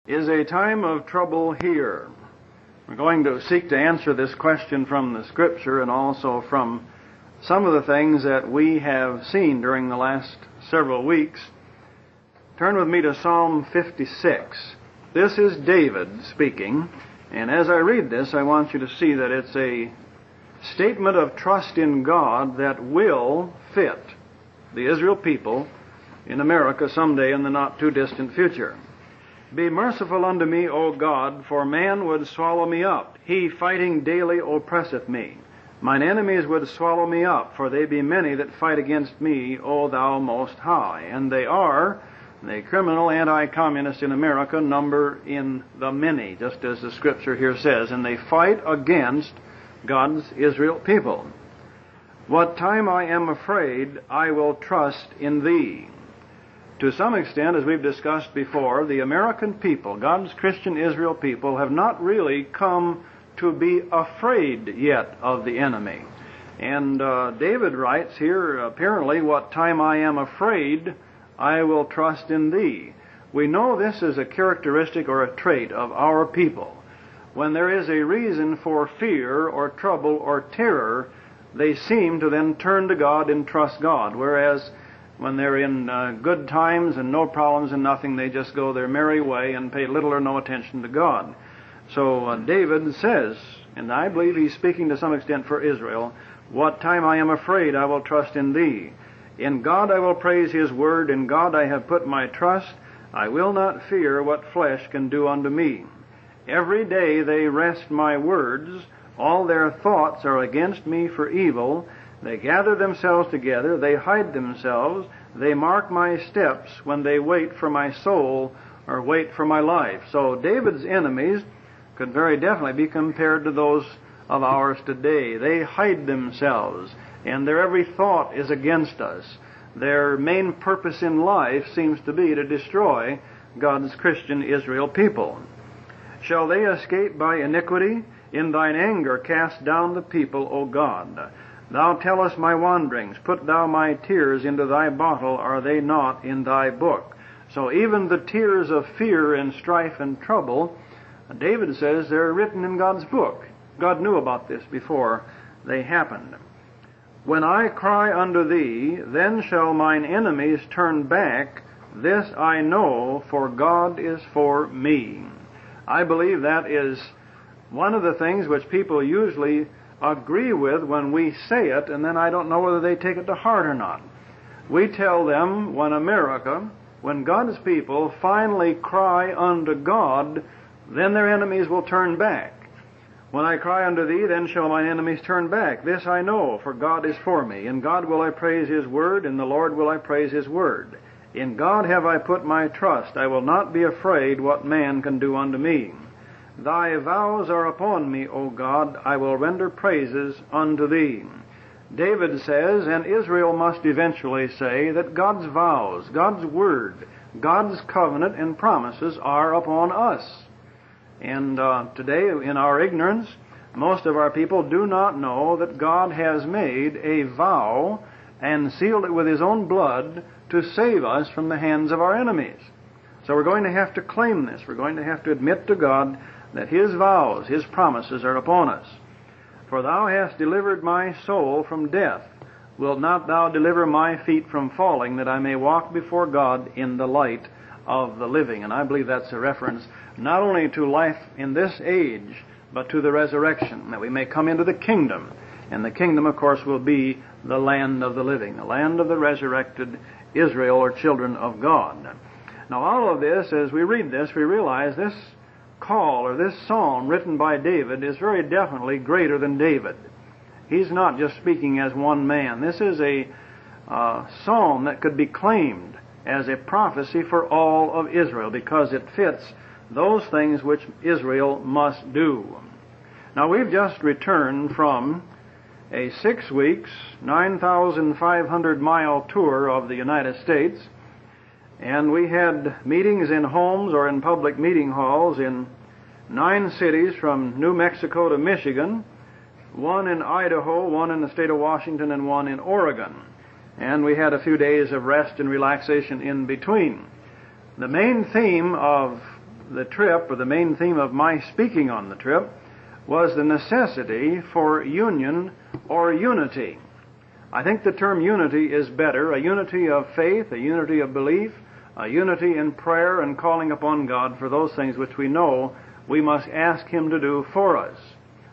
Is a time of trouble here? We're going to seek to answer this question from the Scripture and also from some of the things that we have seen during the last several weeks. Turn with me to Psalm 56. This is David speaking, and as I read this, I want you to see that it's a statement of trust in God that will fit the Israel people in America someday in the not-too-distant future. Be merciful unto me, O God, for man would swallow me up. He fighting daily oppresseth me. Mine enemies would swallow me up, for they be many that fight against me, O thou most high. And they are, the criminal anti-communists in America number in the many, just as the Scripture here says, and they fight against God's Israel people. What time I am afraid, I will trust in thee. To some extent, as we've discussed before, the American people, God's Christian Israel people, have not really come to be afraid yet of the enemy. And David writes here, apparently, what time I am afraid, I will trust in thee. We know this is a characteristic or a trait of our people. When there is a reason for fear or trouble or terror, they seem to then turn to God and trust God, whereas when they're in good times and no problems and nothing, they just go their merry way and pay little or no attention to God. So David says, and I believe he's speaking to some extent for Israel, what time I am afraid, I will trust in thee. In God I will praise his word, in God I have put my trust. I will not fear what flesh can do unto me. Every day they wrest my words, all their thoughts are against me for evil. They gather themselves together, they hide themselves, they mark my steps when they wait for my soul or wait for my life. So David's enemies could very definitely be compared to those of ours today. They hide themselves, and their every thought is against us. Their main purpose in life seems to be to destroy God's Christian Israel people. Shall they escape by iniquity? In thine anger cast down the people, O God. Thou tellest my wanderings. Put thou my tears into thy bottle. Are they not in thy book? So even the tears of fear and strife and trouble, David says they're written in God's book. God knew about this before they happened. When I cry unto thee, then shall mine enemies turn back. This I know, for God is for me. I believe that is one of the things which people usually agree with when we say it, and then I don't know whether they take it to heart or not. We tell them when God's people finally cry unto God, then their enemies will turn back. When I cry unto thee, then shall mine enemies turn back. This I know, for God is for me. In God will I praise his word, in the Lord will I praise his word. In God have I put my trust. I will not be afraid what man can do unto me. Thy vows are upon me, O God. I will render praises unto thee. David says, and Israel must eventually say, that God's vows, God's word, God's covenant and promises are upon us. And today, in our ignorance, most of our people do not know that God has made a vow and sealed it with his own blood to save us from the hands of our enemies. So we're going to have to claim this. We're going to have to admit to God that his vows, his promises are upon us. For thou hast delivered my soul from death. Wilt not thou deliver my feet from falling, that I may walk before God in the light of the living? And I believe that's a reference not only to life in this age, but to the resurrection, that we may come into the kingdom. And the kingdom, of course, will be the land of the living, the land of the resurrected Israel, or children of God. Now, all of this, as we read this, we realize this call, or this psalm written by David, is very definitely greater than David. He's not just speaking as one man. This is a psalm that could be claimed as a prophecy for all of Israel, because it fits those things which Israel must do. Now, we've just returned from a 6 weeks, 9,500-mile tour of the United States, and we had meetings in homes or in public meeting halls in 9 cities from New Mexico to Michigan, 1 in Idaho, 1 in the state of Washington, and 1 in Oregon. And we had a few days of rest and relaxation in between. The main theme of the trip, or the main theme of my speaking on the trip, was the necessity for union or unity. I think the term unity is better, a unity of faith, a unity of belief, a unity in prayer and calling upon God for those things which we know we must ask Him to do for us.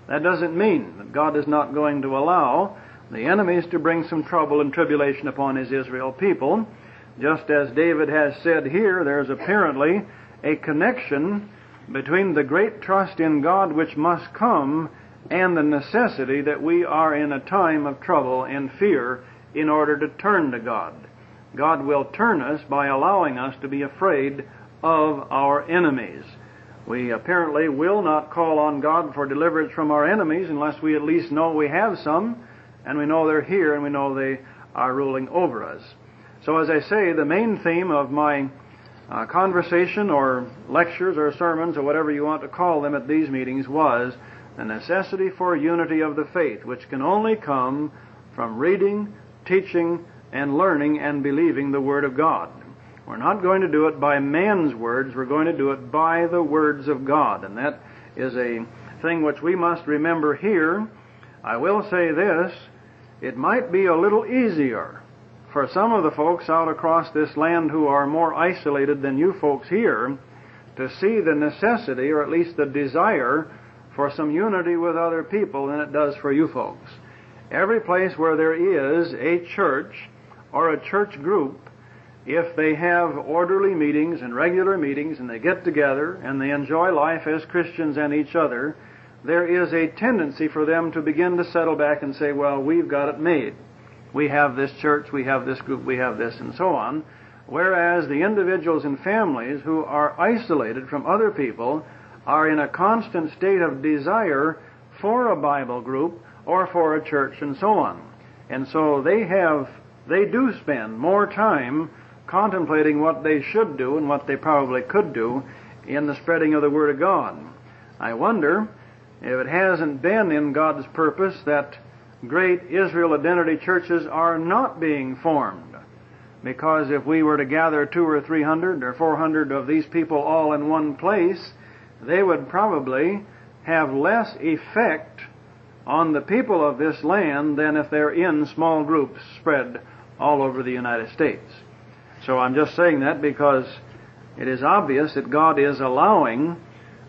That doesn't mean that God is not going to allow the enemies to bring some trouble and tribulation upon His Israel people. Just as David has said here, there's apparently a connection between the great trust in God which must come and the necessity that we are in a time of trouble and fear in order to turn to God. God will turn us by allowing us to be afraid of our enemies. We apparently will not call on God for deliverance from our enemies unless we at least know we have some, and we know they're here, and we know they are ruling over us. So as I say, the main theme of my conversation or lectures or sermons or whatever you want to call them at these meetings was the necessity for unity of the faith, which can only come from reading, teaching, and learning and believing the Word of God. We're not going to do it by man's words, we're going to do it by the words of God. And that is a thing which we must remember here. I will say this, it might be a little easier for some of the folks out across this land who are more isolated than you folks here to see the necessity, or at least the desire, for some unity with other people than it does for you folks. Every place where there is a church or a church group, if they have orderly meetings and regular meetings and they get together and they enjoy life as Christians and each other, there is a tendency for them to begin to settle back and say, well, we've got it made. We have this church, we have this group, we have this, and so on. Whereas the individuals and families who are isolated from other people are in a constant state of desire for a Bible group or for a church and so on. And so they do spend more time contemplating what they should do and what they probably could do in the spreading of the Word of God. I wonder if it hasn't been in God's purpose that great Israel identity churches are not being formed. Because if we were to gather 200 or 300 or 400 of these people all in one place, they would probably have less effect on the people of this land than if they're in small groups spread all over the United States. So I'm just saying that because it is obvious that God is allowing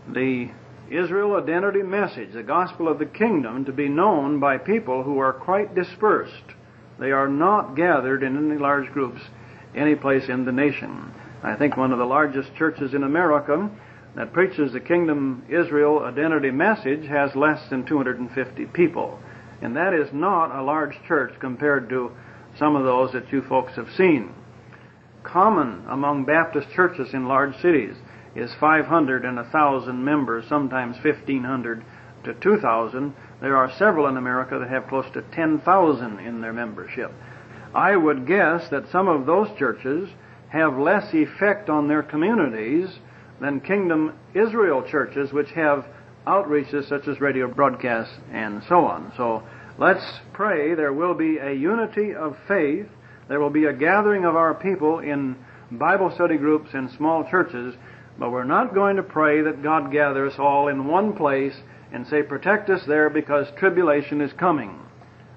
the Israel identity message, the gospel of the kingdom, to be known by people who are quite dispersed. They are not gathered in any large groups any place in the nation. I think one of the largest churches in America that preaches the kingdom Israel identity message has less than 250 people. And that is not a large church compared to some of those that you folks have seen. Common among Baptist churches in large cities is 500 and 1,000 members, sometimes 1,500 to 2,000. There are several in America that have close to 10,000 in their membership. I would guess that some of those churches have less effect on their communities than Kingdom Israel churches, which have outreaches such as radio broadcasts and so on. So let's pray there will be a unity of faith. There will be a gathering of our people in Bible study groups and small churches, but we're not going to pray that God gather us all in one place and say, protect us there because tribulation is coming.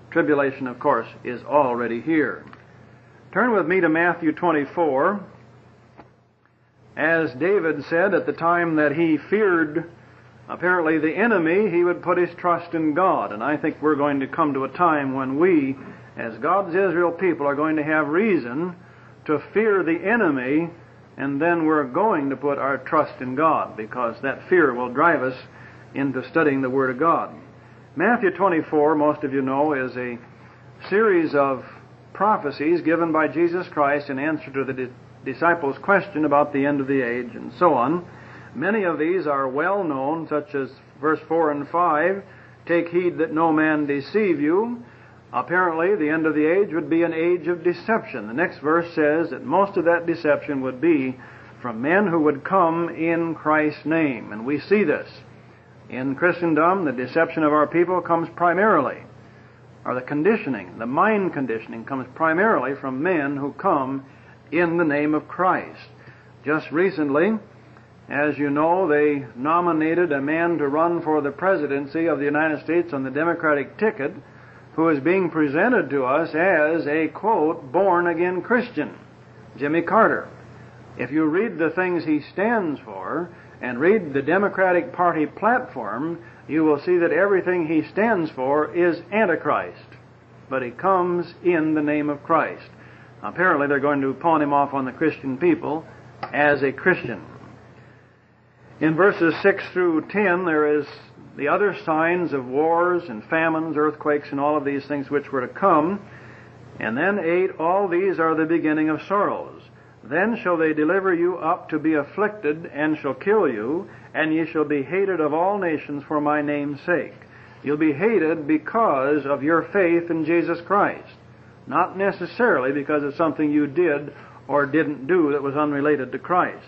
Tribulation, of course, is already here. Turn with me to Matthew 24. As David said at the time that he feared, apparently, the enemy, he would put his trust in God. And I think we're going to come to a time when we, as God's Israel people, are going to have reason to fear the enemy, and then we're going to put our trust in God, because that fear will drive us into studying the Word of God. Matthew 24, most of you know, is a series of prophecies given by Jesus Christ in answer to the disciples' question about the end of the age and so on. Many of these are well known, such as verse 4 and 5, take heed that no man deceive you. Apparently, the end of the age would be an age of deception. The next verse says that most of that deception would be from men who would come in Christ's name. And we see this. In Christendom, the deception of our people comes primarily, or the conditioning, the mind conditioning, comes primarily from men who come in the name of Christ. Just recently, As you know, they nominated a man to run for the presidency of the United States on the Democratic ticket who is being presented to us as a, quote, born-again Christian, Jimmy Carter. If you read the things he stands for and read the Democratic Party platform, you will see that everything he stands for is Antichrist. But he comes in the name of Christ. Apparently they're going to pawn him off on the Christian people as a Christian. In verses 6 through 10, there is the other signs of wars and famines, earthquakes, and all of these things which were to come. And then 8, all these are the beginning of sorrows. Then shall they deliver you up to be afflicted, and shall kill you, and ye shall be hated of all nations for my name's sake. You'll be hated because of your faith in Jesus Christ, not necessarily because of something you did or didn't do that was unrelated to Christ.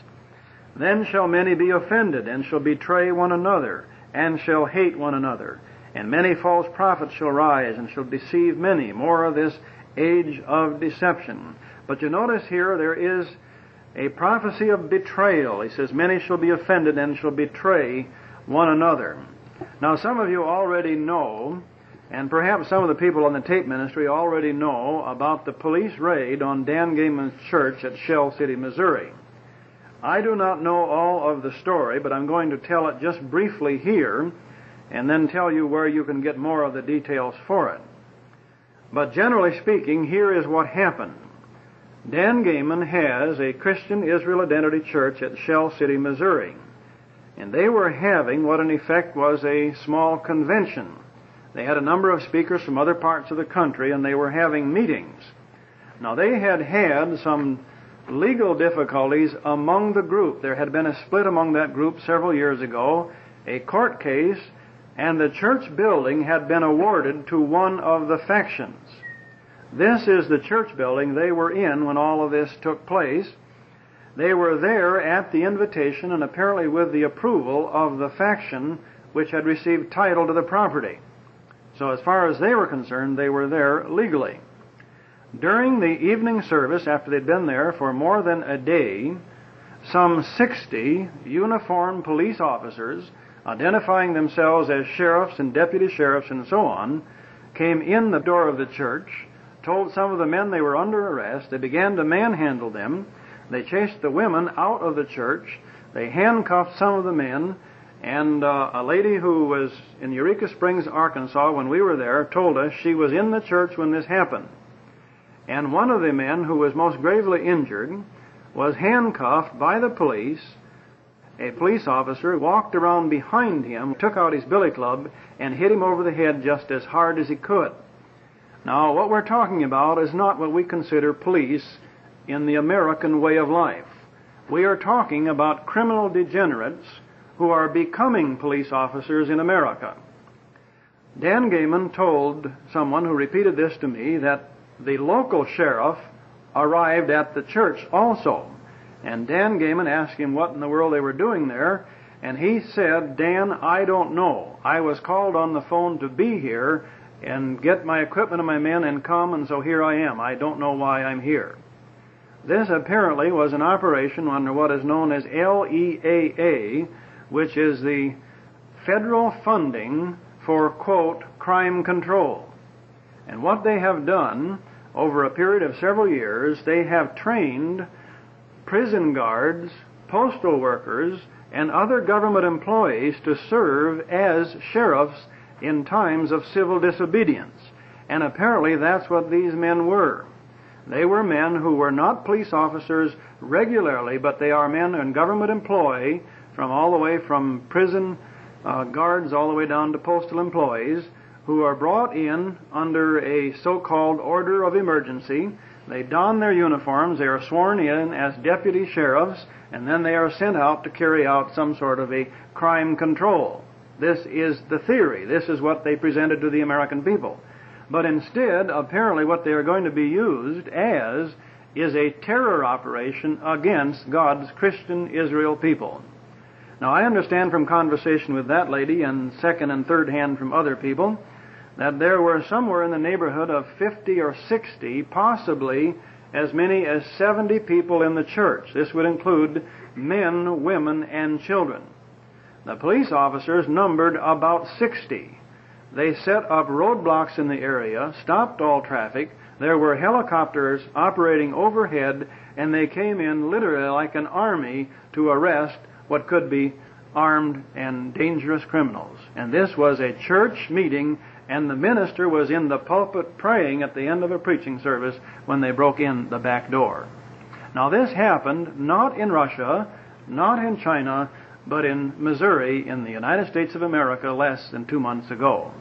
Then shall many be offended, and shall betray one another, and shall hate one another. And many false prophets shall rise, and shall deceive many. More of this age of deception. But you notice here there is a prophecy of betrayal. He says, many shall be offended and shall betray one another. Now some of you already know, and perhaps some of the people on the tape ministry already know, about the police raid on Dan Gayman's church at Shell City, Missouri. I do not know all of the story, but I'm going to tell it just briefly here, and then tell you where you can get more of the details for it. But generally speaking, here is what happened. Dan Gayman has a Christian Israel Identity Church at Shell City, Missouri. And they were having what in effect was a small convention. They had a number of speakers from other parts of the country, and they were having meetings. Now they had had some legal difficulties among the group. There had been a split among that group several years ago, a court case, and the church building had been awarded to one of the factions. This is the church building they were in when all of this took place. They were there at the invitation and apparently with the approval of the faction which had received title to the property. So as far as they were concerned, they were there legally. During the evening service, after they'd been there for more than a day, some 60 uniformed police officers, identifying themselves as sheriffs and deputy sheriffs and so on, came in the door of the church, told some of the men they were under arrest. They began to manhandle them. They chased the women out of the church. They handcuffed some of the men. And a lady who was in Eureka Springs, Arkansas, when we were there, told us she was in the church when this happened. And one of the men who was most gravely injured was handcuffed by the police. A police officer walked around behind him, took out his billy club, and hit him over the head just as hard as he could. Now, what we're talking about is not what we consider police in the American way of life. We are talking about criminal degenerates who are becoming police officers in America. Dan Gayman told someone who repeated this to me that the local sheriff arrived at the church also. And Dan Gayman asked him what in the world they were doing there, and he said, Dan, I don't know. I was called on the phone to be here and get my equipment and my men and come, and so here I am. I don't know why I'm here. This apparently was an operation under what is known as LEAA, which is the federal funding for, quote, crime control. And what they have done over a period of several years, they have trained prison guards, postal workers, and other government employees to serve as sheriffs in times of civil disobedience. And apparently that's what these men were. They were men who were not police officers regularly, but they are men in government employ, from all the way from prison guards all the way down to postal employees, who are brought in under a so-called order of emergency. They don their uniforms, they are sworn in as deputy sheriffs, and then they are sent out to carry out some sort of a crime control. This is the theory. This is what they presented to the American people. But instead, apparently what they are going to be used as is a terror operation against God's Christian Israel people. Now, I understand from conversation with that lady and second and third hand from other people that there were somewhere in the neighborhood of 50 or 60, possibly as many as 70 people in the church. This would include men, women, and children. The police officers numbered about 60. They set up roadblocks in the area, stopped all traffic. There were helicopters operating overhead, and they came in literally like an army to arrest what could be armed and dangerous criminals. And this was a church meeting, and the minister was in the pulpit praying at the end of a preaching service when they broke in the back door. Now this happened not in Russia, not in China, but in Missouri in the United States of America less than 2 months ago.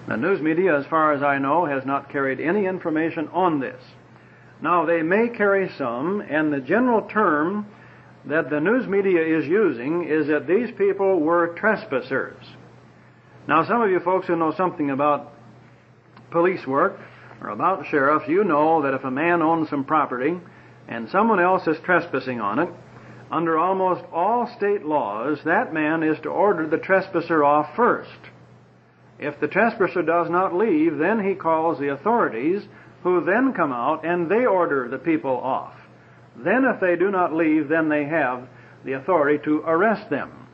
The news media, as far as I know, has not carried any information on this. Now, they may carry some, and the general term that the news media is using is that these people were trespassers. Now, some of you folks who know something about police work or about sheriffs, you know that if a man owns some property and someone else is trespassing on it, under almost all state laws, that man is to order the trespasser off first. If the trespasser does not leave, then he calls the authorities, who then come out and they order the people off. Then if they do not leave, then they have the authority to arrest them.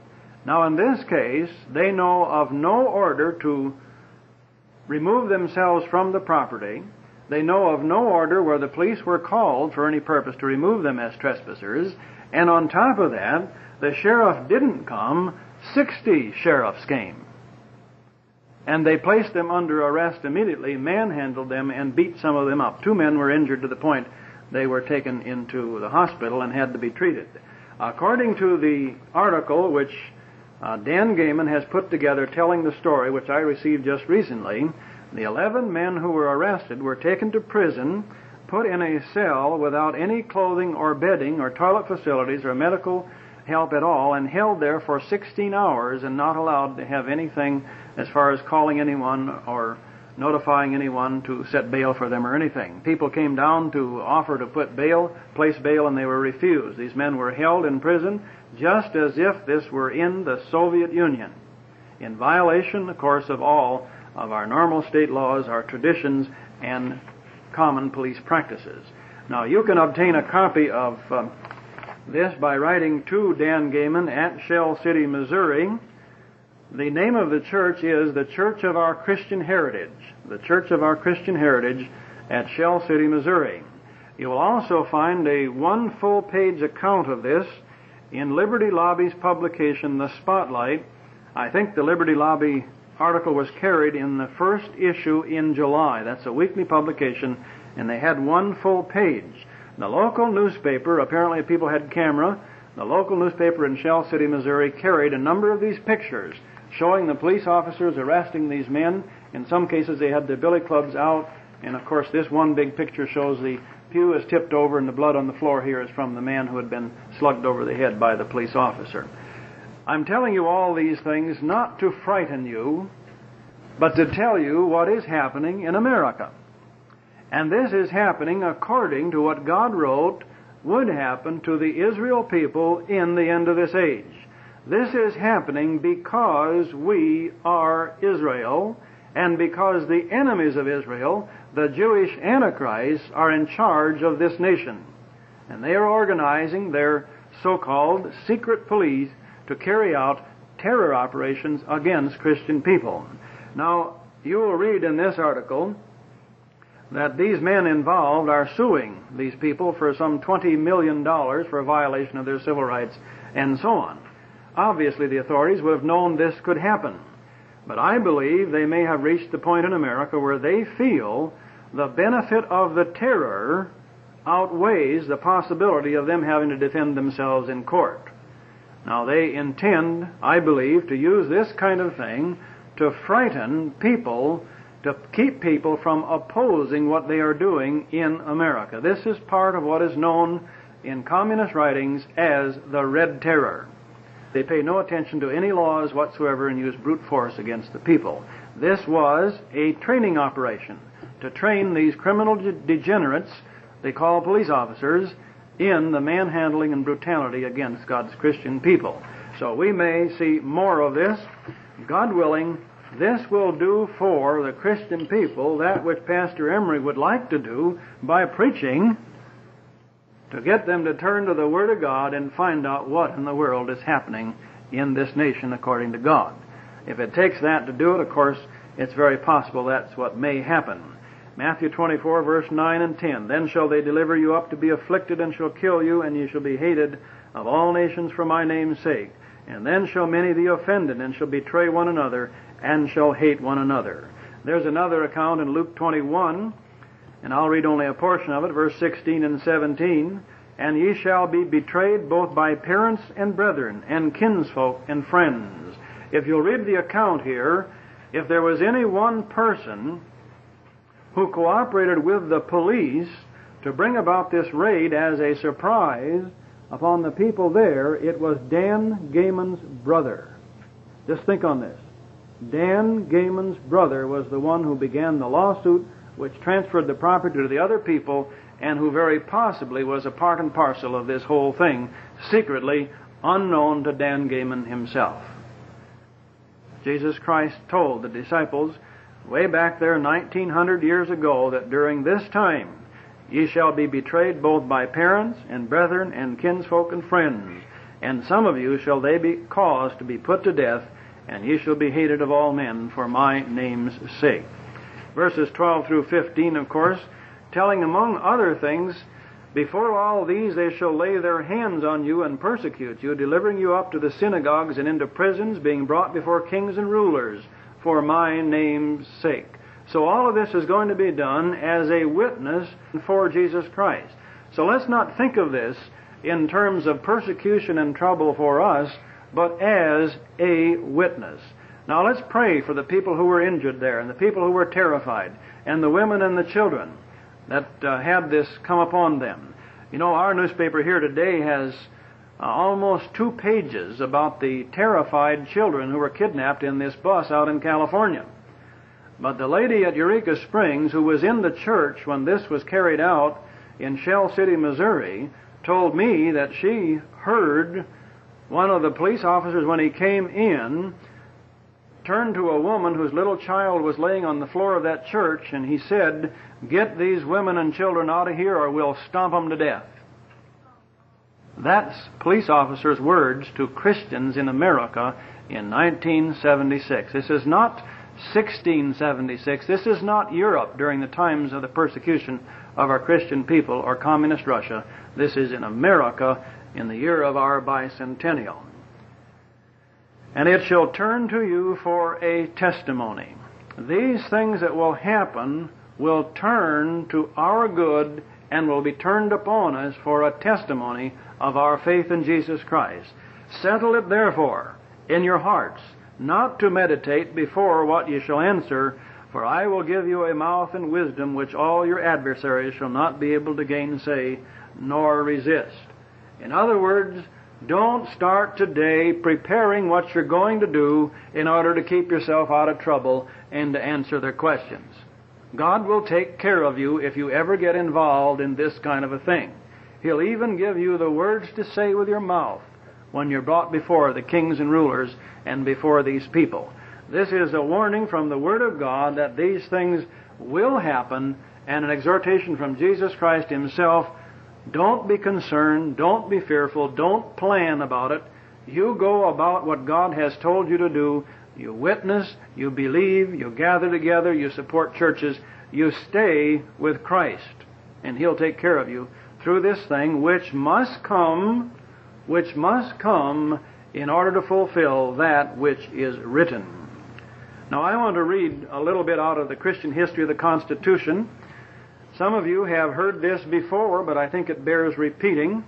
Now in this case, they know of no order to remove themselves from the property. They know of no order where the police were called for any purpose to remove them as trespassers. And on top of that, the sheriff didn't come, 60 sheriffs came. And they placed them under arrest immediately, manhandled them, and beat some of them up. 2 men were injured to the point they were taken into the hospital and had to be treated. According to the article which Dan Gayman has put together telling the story, which I received just recently, the 11 men who were arrested were taken to prison, put in a cell without any clothing or bedding or toilet facilities or medical help at all, and held there for 16 hours and not allowed to have anything as far as calling anyone or notifying anyone to set bail for them or anything. People came down to offer to place bail, and they were refused. These men were held in prison just as if this were in the Soviet Union, in violation, of course, of all of our normal state laws, our traditions, and common police practices. Now, you can obtain a copy of this by writing to Dan Gayman at Shell City, Missouri. The name of the church is the Church of Our Christian Heritage, the Church of Our Christian Heritage at Shell City, Missouri. You will also find a 1 full-page account of this in Liberty Lobby's publication, The Spotlight. I think the Liberty Lobby article was carried in the first issue in July. That's a weekly publication, and they had 1 full page. The local newspaper, apparently people had camera, the local newspaper in Shell City, Missouri, carried a number of these pictures showing the police officers arresting these men. In some cases they had their billy clubs out, and of course this one big picture shows the pew is tipped over and the blood on the floor here is from the man who had been slugged over the head by the police officer. I'm telling you all these things not to frighten you, but to tell you what is happening in America. And this is happening according to what God wrote would happen to the Israel people in the end of this age. This is happening because we are Israel, and because the enemies of Israel, the Jewish Antichrists, are in charge of this nation. And they are organizing their so-called secret police to carry out terror operations against Christian people. Now, you will read in this article that these men involved are suing these people for some $20 million for a violation of their civil rights and so on. Obviously, the authorities would have known this could happen. But I believe they may have reached the point in America where they feel the benefit of the terror outweighs the possibility of them having to defend themselves in court. Now, they intend, I believe, to use this kind of thing to frighten people, to keep people from opposing what they are doing in America. This is part of what is known in communist writings as the Red Terror. They pay no attention to any laws whatsoever and use brute force against the people. This was a training operation to train these criminal degenerates, they call police officers, in the manhandling and brutality against God's Christian people. So we may see more of this. God willing, this will do for the Christian people that which Pastor Emery would like to do by preaching to get them to turn to the Word of God and find out what in the world is happening in this nation according to God. If it takes that to do it, of course, it's very possible that's what may happen. Matthew 24, verse 9 and 10. Then shall they deliver you up to be afflicted, and shall kill you, and ye shall be hated of all nations for my name's sake. And then shall many be offended, and shall betray one another, and shall hate one another. There's another account in Luke 21, and I'll read only a portion of it, verse 16 and 17. And ye shall be betrayed both by parents and brethren, and kinsfolk and friends. If you'll read the account here, if there was any one person who cooperated with the police to bring about this raid as a surprise upon the people there, it was Dan Gayman's brother. Just think on this. Dan Gayman's brother was the one who began the lawsuit which transferred the property to the other people, and who very possibly was a part and parcel of this whole thing, secretly, unknown to Dan Gayman himself. Jesus Christ told the disciples way back there 1900 years ago that during this time ye shall be betrayed both by parents and brethren and kinsfolk and friends, and some of you shall they be caused to be put to death, and ye shall be hated of all men for my name's sake. Verses 12 through 15, of course, telling among other things, before all these they shall lay their hands on you and persecute you, delivering you up to the synagogues and into prisons, being brought before kings and rulers for my name's sake. So all of this is going to be done as a witness for Jesus Christ. So let's not think of this in terms of persecution and trouble for us, but as a witness. Now let's pray for the people who were injured there, and the people who were terrified, and the women and the children that had this come upon them. You know, our newspaper here today has almost 2 pages about the terrified children who were kidnapped in this bus out in California. But the lady at Eureka Springs, who was in the church when this was carried out in Shell City, Missouri, told me that she heard one of the police officers, when he came in, turned to a woman whose little child was laying on the floor of that church, and he said, "Get these women and children out of here or we'll stomp them to death." That's police officers' words to Christians in America in 1976. This is not 1676. This is not Europe during the times of the persecution of our Christian people or communist Russia. This is in America in the year of our bicentennial. And it shall turn to you for a testimony. These things that will happen will turn to our good and will be turned upon us for a testimony of our faith in Jesus Christ. Settle it therefore in your hearts, not to meditate before what ye shall answer, for I will give you a mouth and wisdom which all your adversaries shall not be able to gainsay nor resist. In other words, don't start today preparing what you're going to do in order to keep yourself out of trouble and to answer their questions. God will take care of you if you ever get involved in this kind of a thing. He'll even give you the words to say with your mouth when you're brought before the kings and rulers and before these people. This is a warning from the Word of God that these things will happen, and an exhortation from Jesus Christ Himself. Don't be concerned, don't be fearful, don't plan about it. You go about what God has told you to do. You witness, you believe, you gather together, you support churches, you stay with Christ, and He'll take care of you through this thing which must come in order to fulfill that which is written. Now I want to read a little bit out of the Christian history of the Constitution. Some of you have heard this before, but I think it bears repeating.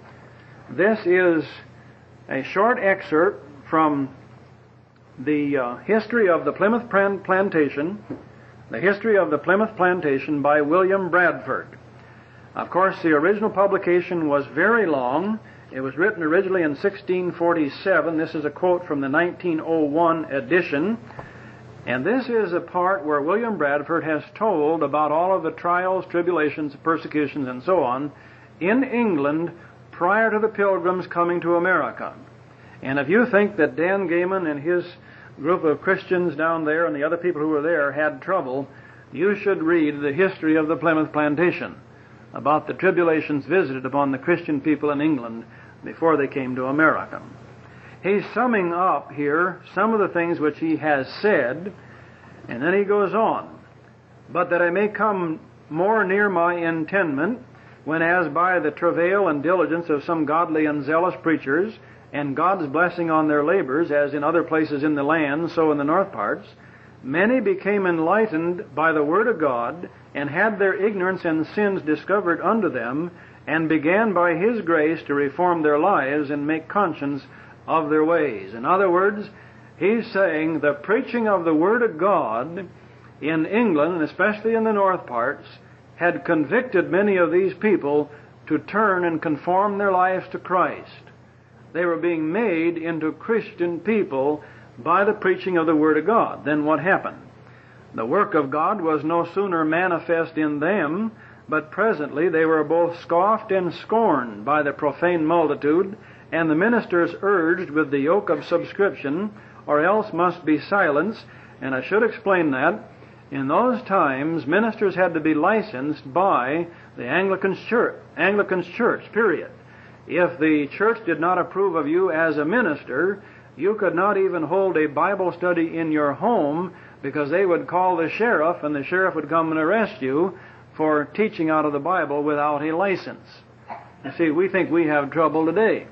This is a short excerpt from the history of the Plymouth Plantation, the history of the Plymouth Plantation by William Bradford. Of course, the original publication was very long. It was written originally in 1647. This is a quote from the 1901 edition. And this is a part where William Bradford has told about all of the trials, tribulations, persecutions, and so on in England prior to the Pilgrims coming to America. And if you think that Dan Gayman and his group of Christians down there and the other people who were there had trouble, you should read the history of the Plymouth Plantation. about the tribulations visited upon the Christian people in England before they came to America. He's summing up here some of the things which he has said, and then he goes on. But that I may come more near my intendment, when as by the travail and diligence of some godly and zealous preachers, and God's blessing on their labors, as in other places in the land, so in the north parts, many became enlightened by the word of God, and had their ignorance and sins discovered unto them, and began by His grace to reform their lives and make conscience of their ways. In other words, he's saying the preaching of the Word of God in England, and especially in the north parts, had convicted many of these people to turn and conform their lives to Christ. They were being made into Christian people by the preaching of the Word of God. Then what happened? The work of God was no sooner manifest in them, but presently they were both scoffed and scorned by the profane multitude, and the ministers urged with the yoke of subscription, or else must be silenced. And I should explain that. In those times, ministers had to be licensed by the Anglican Church, period. If the church did not approve of you as a minister, you could not even hold a Bible study in your home, because they would call the sheriff, and the sheriff would come and arrest you for teaching out of the Bible without a license. You see, we think we have trouble today.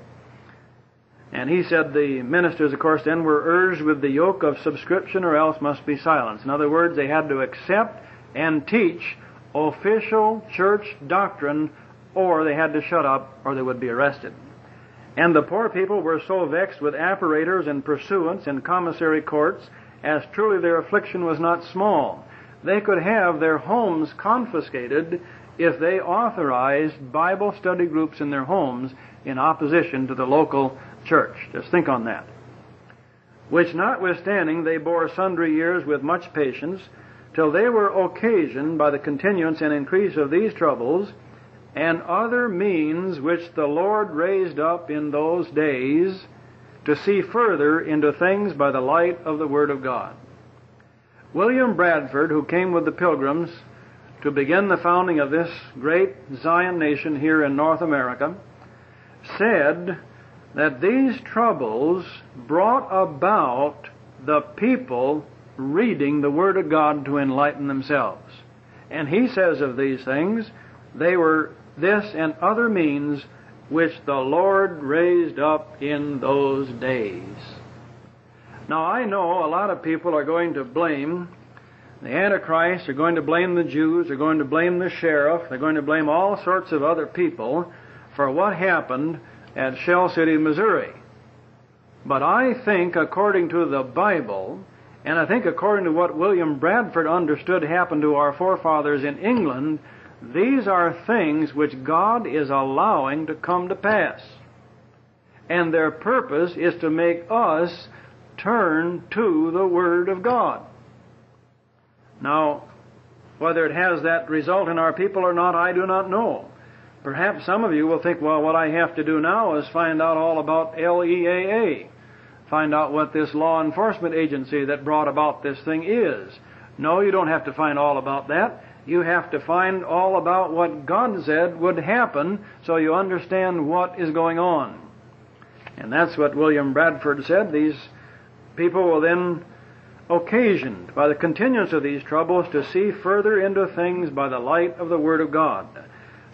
And he said the ministers, of course, then were urged with the yoke of subscription, or else must be silenced. In other words, they had to accept and teach official church doctrine, or they had to shut up, or they would be arrested. And the poor people were so vexed with apparators and pursuants and commissary courts, as truly their affliction was not small. They could have their homes confiscated if they authorized Bible study groups in their homes in opposition to the local church. Just think on that. Which notwithstanding they bore sundry years with much patience, till they were occasioned by the continuance and increase of these troubles, and other means which the Lord raised up in those days, to see further into things by the light of the Word of God. William Bradford, who came with the Pilgrims to begin the founding of this great Zion nation here in North America, said that these troubles brought about the people reading the Word of God to enlighten themselves. And he says of these things, they were this and other means which the Lord raised up in those days. Now, I know a lot of people are going to blame the Antichrist, they're going to blame the Jews, they're going to blame the sheriff, they're going to blame all sorts of other people for what happened at Shell City, Missouri. But I think, according to the Bible, and I think according to what William Bradford understood happened to our forefathers in England, these are things which God is allowing to come to pass. And their purpose is to make us turn to the Word of God. Now, whether it has that result in our people or not, I do not know. Perhaps some of you will think, well, what I have to do now is find out all about LEAA. Find out what this law enforcement agency that brought about this thing is. No, you don't have to find all about that. You have to find all about what God said would happen so you understand what is going on. And that's what William Bradford said. These people will then occasioned by the continuance of these troubles to see further into things by the light of the Word of God.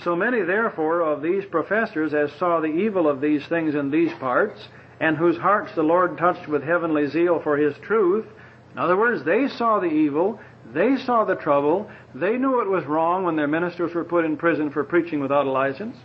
So many, therefore, of these professors as saw the evil of these things in these parts, and whose hearts the Lord touched with heavenly zeal for His truth. In other words, they saw the evil, they saw the trouble, they knew it was wrong when their ministers were put in prison for preaching without a license.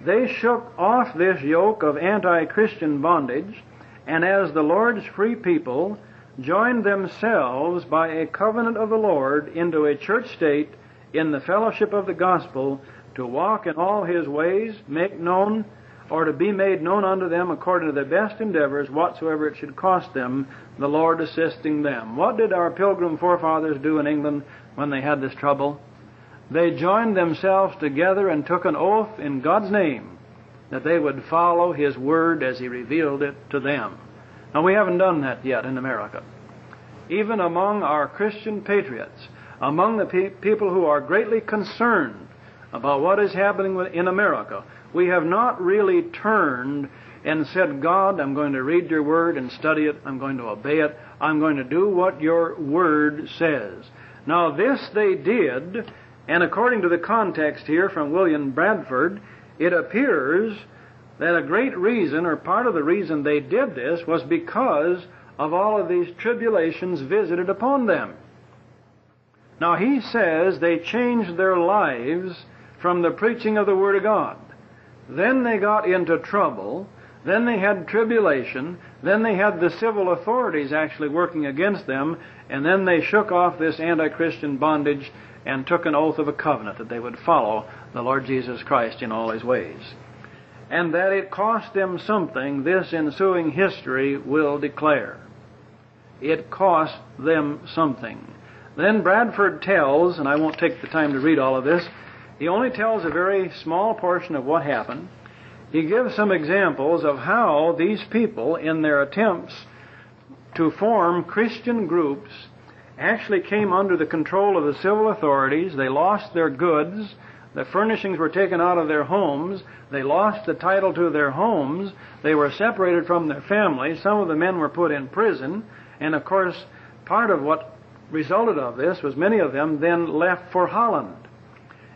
They shook off this yoke of anti-Christian bondage, and as the Lord's free people, joined themselves by a covenant of the Lord into a church state in the fellowship of the gospel, to walk in all His ways, make known, or to be made known unto them according to their best endeavors, whatsoever it should cost them, the Lord assisting them. What did our pilgrim forefathers do in England when they had this trouble? They joined themselves together and took an oath in God's name that they would follow His Word as He revealed it to them. Now, we haven't done that yet in America. Even among our Christian patriots, among the people who are greatly concerned about what is happening in America, we have not really turned and said, God, I'm going to read your word and study it. I'm going to obey it. I'm going to do what your word says. Now this they did, and according to the context here from William Bradford, it appears that a great reason, or part of the reason they did this, was because of all of these tribulations visited upon them. Now he says they changed their lives from the preaching of the Word of God. Then they got into trouble. Then they had tribulation. Then they had the civil authorities actually working against them. And then they shook off this anti-Christian bondage and took an oath of a covenant that they would follow the Lord Jesus Christ in all His ways. And that it cost them something, this ensuing history will declare. It cost them something. Then Bradford tells, and I won't take the time to read all of this, he only tells a very small portion of what happened. He gives some examples of how these people, in their attempts to form Christian groups, actually came under the control of the civil authorities. They lost their goods. The furnishings were taken out of their homes. They lost the title to their homes. They were separated from their families. Some of the men were put in prison. And of course, part of what resulted of this was many of them then left for Holland.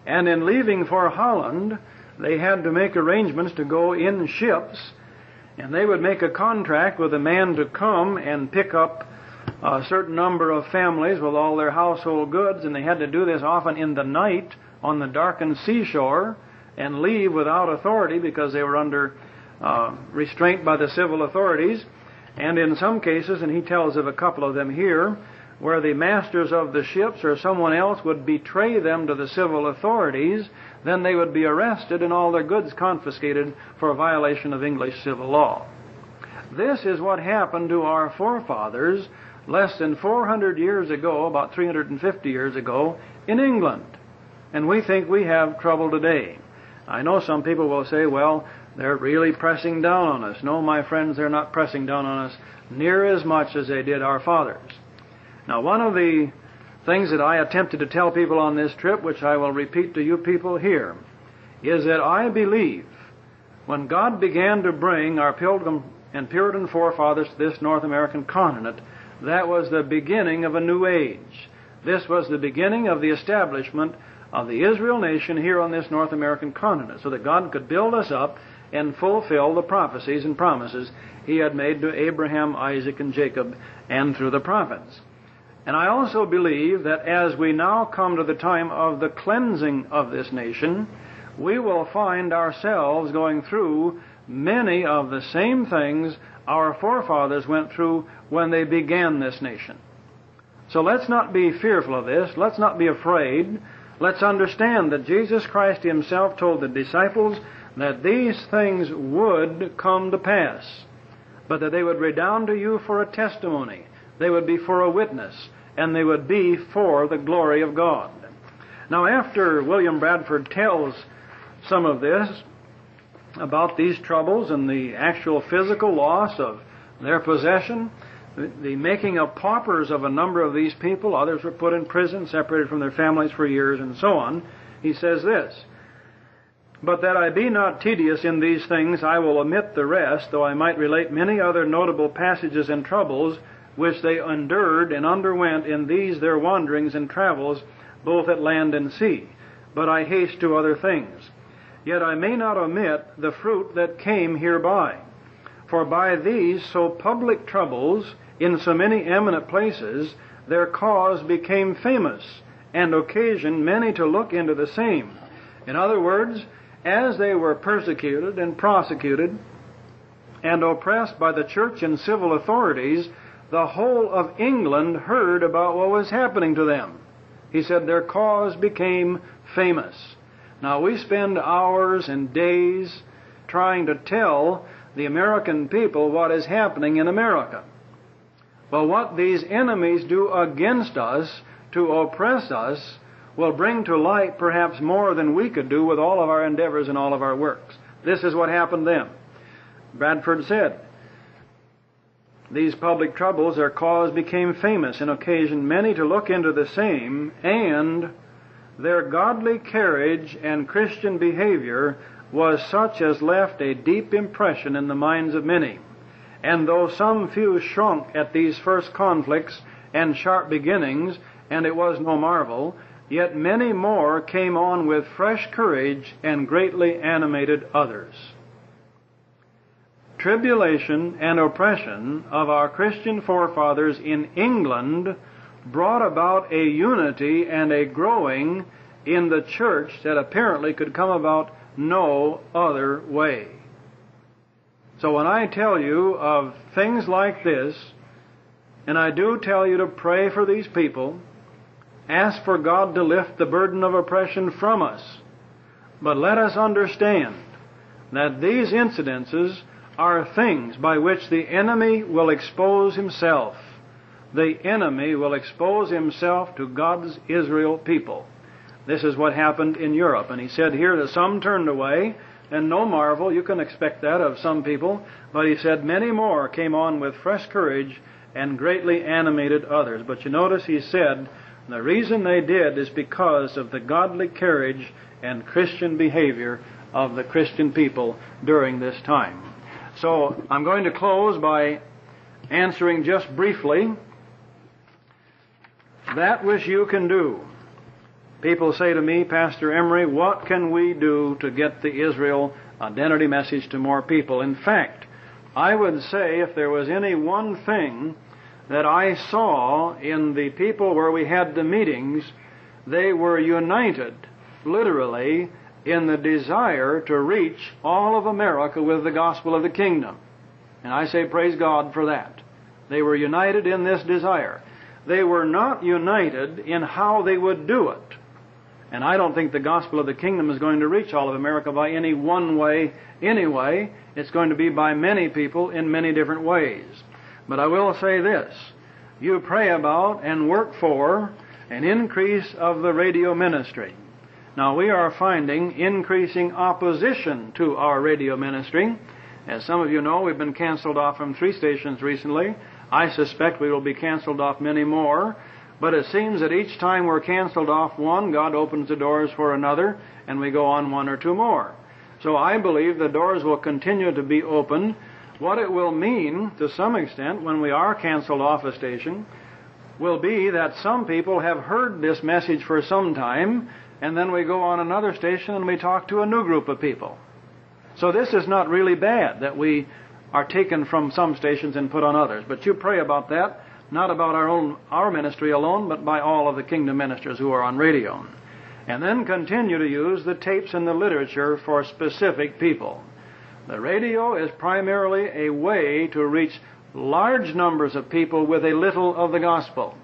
And in leaving for Holland, they had to make arrangements to go in ships, and they would make a contract with a man to come and pick up a certain number of families with all their household goods, and they had to do this often in the night on the darkened seashore and leave without authority because they were under restraint by the civil authorities. And in some cases, and he tells of a couple of them here, where the masters of the ships or someone else would betray them to the civil authorities, then they would be arrested and all their goods confiscated for a violation of English civil law. This is what happened to our forefathers less than 400 years ago, about 350 years ago, in England. And we think we have trouble today. I know some people will say, well, they're really pressing down on us. No, my friends, they're not pressing down on us near as much as they did our fathers. Now, one of the things that I attempted to tell people on this trip, which I will repeat to you people here, is that I believe when God began to bring our Pilgrim and Puritan forefathers to this North American continent, that was the beginning of a new age. This was the beginning of the establishment of the Israel nation here on this North American continent, so that God could build us up and fulfill the prophecies and promises He had made to Abraham, Isaac, and Jacob, and through the prophets. And I also believe that as we now come to the time of the cleansing of this nation, we will find ourselves going through many of the same things our forefathers went through when they began this nation. So let's not be fearful of this. Let's not be afraid. Let's understand that Jesus Christ Himself told the disciples that these things would come to pass, but that they would redound to you for a testimony. They would be for a witness, and they would be for the glory of God. Now, after William Bradford tells some of this about these troubles and the actual physical loss of their possession, the making of paupers of a number of these people, others were put in prison, separated from their families for years, and so on, he says this, "But that I be not tedious in these things, I will omit the rest, though I might relate many other notable passages and troubles which they endured and underwent in these their wanderings and travels, both at land and sea. But I haste to other things. Yet I may not omit the fruit that came hereby. For by these so public troubles, in so many eminent places, their cause became famous, and occasioned many to look into the same." In other words, as they were persecuted and prosecuted and oppressed by the church and civil authorities, the whole of England heard about what was happening to them. He said their cause became famous. Now, we spend hours and days trying to tell the American people what is happening in America. Well, what these enemies do against us to oppress us will bring to light perhaps more than we could do with all of our endeavors and all of our works. This is what happened then. Bradford said, "These public troubles, their cause became famous, and occasioned many to look into the same, and their godly carriage and Christian behavior was such as left a deep impression in the minds of many. And though some few shrunk at these first conflicts and sharp beginnings, and it was no marvel, yet many more came on with fresh courage and greatly animated others. Tribulation and oppression of our Christian forefathers in England brought about a unity and a growing in the church that apparently could come about no other way. So when I tell you of things like this, and I do tell you to pray for these people, ask for God to lift the burden of oppression from us, but let us understand that these incidences are things by which the enemy will expose himself. The enemy will expose himself to God's Israel people. This is what happened in Europe. And he said here that some turned away, and no marvel, you can expect that of some people. But he said many more came on with fresh courage and greatly animated others. But you notice he said the reason they did is because of the godly carriage and Christian behavior of the Christian people during this time. So I'm going to close by answering just briefly that which you can do. People say to me, Pastor Emery, what can we do to get the Israel identity message to more people? In fact, I would say if there was any one thing that I saw in the people where we had the meetings, they were united, literally, in the desire to reach all of America with the gospel of the kingdom. And I say praise God for that. They were united in this desire. They were not united in how they would do it. And I don't think the gospel of the kingdom is going to reach all of America by any one way anyway. It's going to be by many people in many different ways. But I will say this. You pray about and work for an increase of the radio ministry. Now, we are finding increasing opposition to our radio ministry. As some of you know, we've been canceled off from 3 stations recently. I suspect we will be canceled off many more. But it seems that each time we're canceled off one, God opens the doors for another, and we go on 1 or 2 more. So I believe the doors will continue to be opened. What it will mean, to some extent, when we are canceled off a station, will be that some people have heard this message for some time, and then we go on another station and we talk to a new group of people. So this is not really bad, that we are taken from some stations and put on others. But you pray about that, not about our ministry alone, but by all of the kingdom ministers who are on radio. And then continue to use the tapes and the literature for specific people. The radio is primarily a way to reach large numbers of people with a little of the gospel.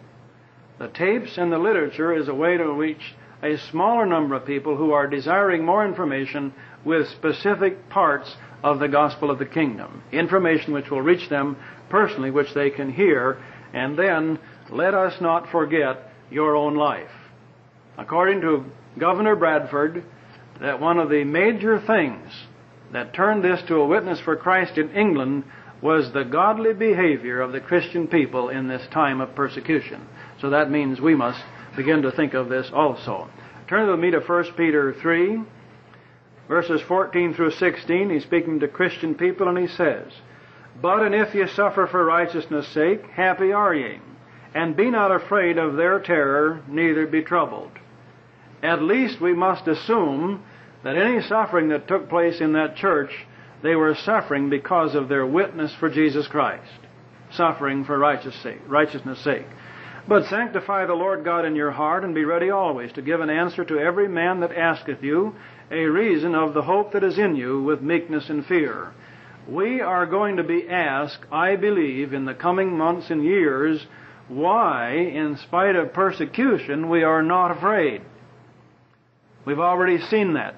The tapes and the literature is a way to reach a smaller number of people who are desiring more information with specific parts of the gospel of the kingdom. Information which will reach them personally, which they can hear. And then, let us not forget your own life. According to Governor Bradford, that one of the major things that turned this to a witness for Christ in England was the godly behavior of the Christian people in this time of persecution. So that means we must begin to think of this also. Turn with me to 1 Peter 3, verses 14 through 16. He's speaking to Christian people, and he says, But and if ye suffer for righteousness' sake, happy are ye, and be not afraid of their terror, neither be troubled. At least we must assume that any suffering that took place in that church, they were suffering because of their witness for Jesus Christ, suffering for righteousness' sake. But sanctify the Lord God in your heart, and be ready always to give an answer to every man that asketh you a reason of the hope that is in you with meekness and fear. We are going to be asked, I believe, in the coming months and years, why, in spite of persecution, we are not afraid. We've already seen that.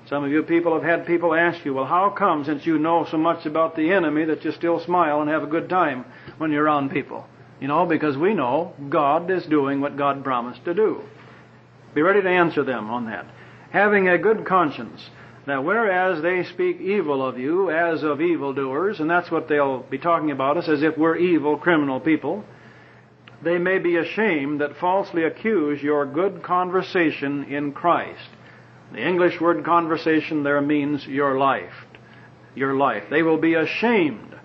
Some of you people have had people ask you, well, how come, since you know so much about the enemy, that you still smile and have a good time when you're around people? You know, because we know God is doing what God promised to do. Be ready to answer them on that. Having a good conscience, that whereas they speak evil of you as of evildoers, and that's what they'll be talking about us, as if we're evil, criminal people, they may be ashamed that falsely accuse your good conversation in Christ. The English word conversation there means your life. Your life. They will be ashamed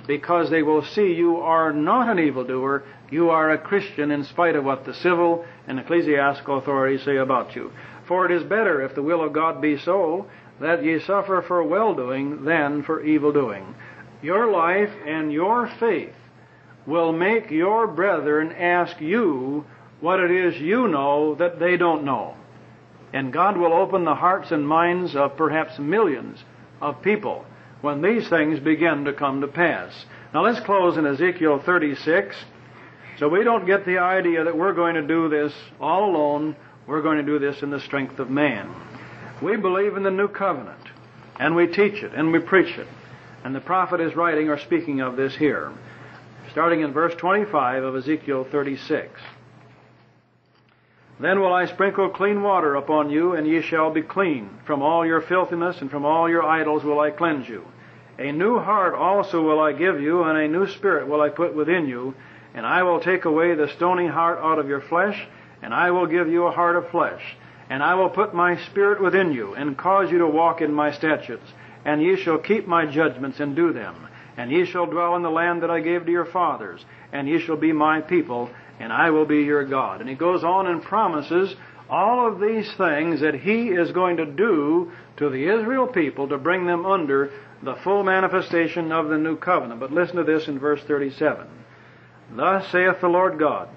because they will see you are not an evildoer, you are a Christian in spite of what the civil and ecclesiastical authorities say about you. For it is better, if the will of God be so, that ye suffer for well-doing than for evil-doing. Your life and your faith will make your brethren ask you what it is you know that they don't know. And God will open the hearts and minds of perhaps millions of people when these things begin to come to pass. Now let's close in Ezekiel 36. So we don't get the idea that we're going to do this all alone. We're going to do this in the strength of man. We believe in the new covenant, and we teach it, and we preach it. And the prophet is writing or speaking of this here, starting in verse 25 of Ezekiel 36. Then will I sprinkle clean water upon you, and ye shall be clean. From all your filthiness and from all your idols will I cleanse you. A new heart also will I give you, and a new spirit will I put within you. And I will take away the stony heart out of your flesh, and I will give you a heart of flesh. And I will put my spirit within you, and cause you to walk in my statutes. And ye shall keep my judgments and do them. And ye shall dwell in the land that I gave to your fathers. And ye shall be my people, and I will be your God. And he goes on and promises all of these things that he is going to do to the Israel people to bring them under the full manifestation of the new covenant. But listen to this in verse 37. Thus saith the Lord God,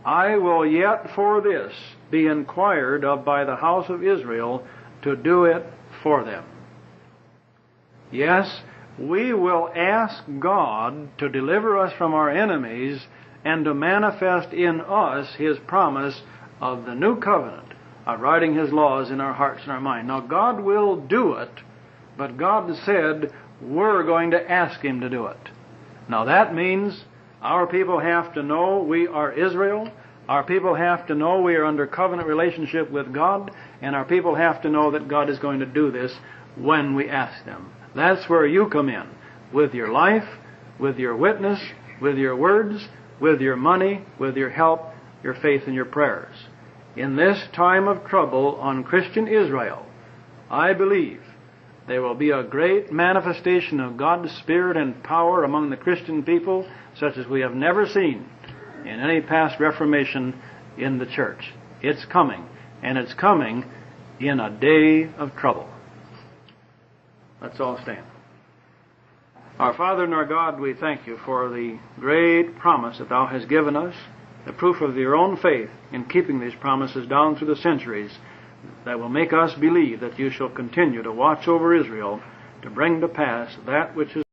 I will yet for this be inquired of by the house of Israel to do it for them. Yes, we will ask God to deliver us from our enemies and to manifest in us his promise of the new covenant, of writing his laws in our hearts and our mind. Now, God will do it, but God said we're going to ask him to do it. Now, that means our people have to know we are Israel. Our people have to know we are under covenant relationship with God. And our people have to know that God is going to do this when we ask them. That's where you come in, with your life, with your witness, with your words, with your money, with your help, your faith, and your prayers. In this time of trouble on Christian Israel, I believe there will be a great manifestation of God's Spirit and power among the Christian people, such as we have never seen in any past Reformation in the church. It's coming, and it's coming in a day of trouble. Let's all stand. Our Father and our God, we thank you for the great promise that thou hast given us, the proof of your own faith in keeping these promises down through the centuries, that will make us believe that you shall continue to watch over Israel to bring to pass that which is